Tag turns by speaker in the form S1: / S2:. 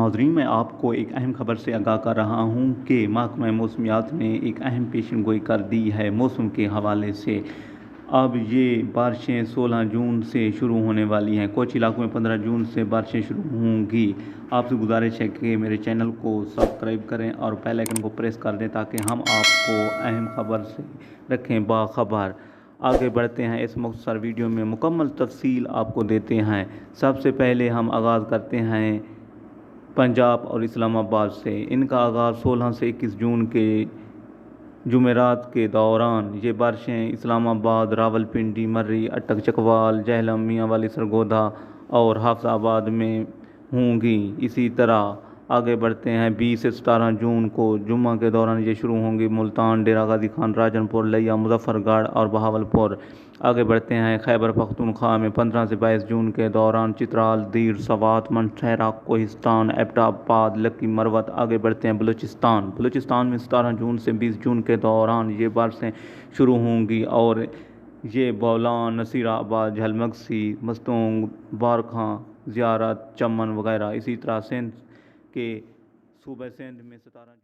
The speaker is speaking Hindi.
S1: नाज़रीन, मैं आपको एक अहम ख़बर से आगाह कर रहा हूँ कि महकमा मौसमियात ने एक अहम पेशन गोई कर दी है मौसम के हवाले से। अब ये बारिशें 16 जून से शुरू होने वाली हैं। कुछ इलाकों में 15 जून से बारिशें शुरू होंगी। आपसे गुजारिश है कि मेरे चैनल को सब्सक्राइब करें और बेल आइकन को प्रेस कर दें ताकि हम आपको अहम ख़बर से रखें बाखबर। आगे बढ़ते हैं, इस मुख्तसर वीडियो में मुकम्मल तफसील आपको देते हैं। सबसे पहले हम आगाज़ करते हैं पंजाब और इस्लामाबाद से। इनका आगाज़ 16 से 21 जून के जुमेरात के दौरान ये बारिशें इस्लामाबाद, रावलपिंडी, मर्री, अटक, चकवाल, जहलम, मियांवाली, सरगोधा और हाफजाबाद में होंगी। इसी तरह आगे बढ़ते हैं, 20 से 17 जून को जुम्मा के दौरान ये शुरू होंगी मुल्तान, डेरा गाजी खान, राजनपुर, लिया, मुजफ्फरगढ़ और बहावलपुर। आगे बढ़ते हैं, खैबर पख्तूनख्वा में 15 से 22 जून के दौरान चित्राल, दीर, सवात, मंठेरा, कोहिस्तान, एबटाबाद, लकी, मरवत। आगे बढ़ते हैं बलूचिस्तान में 17 जून से 20 जून के दौरान ये बारिशें शुरू होंगी और ये बौलान, नसीराबाद, झलमगसी, मस्तूंग, बारखां, ज़ियारत, चमन वगैरह। इसी तरह सिंध के सूबे सिंध में 17 जून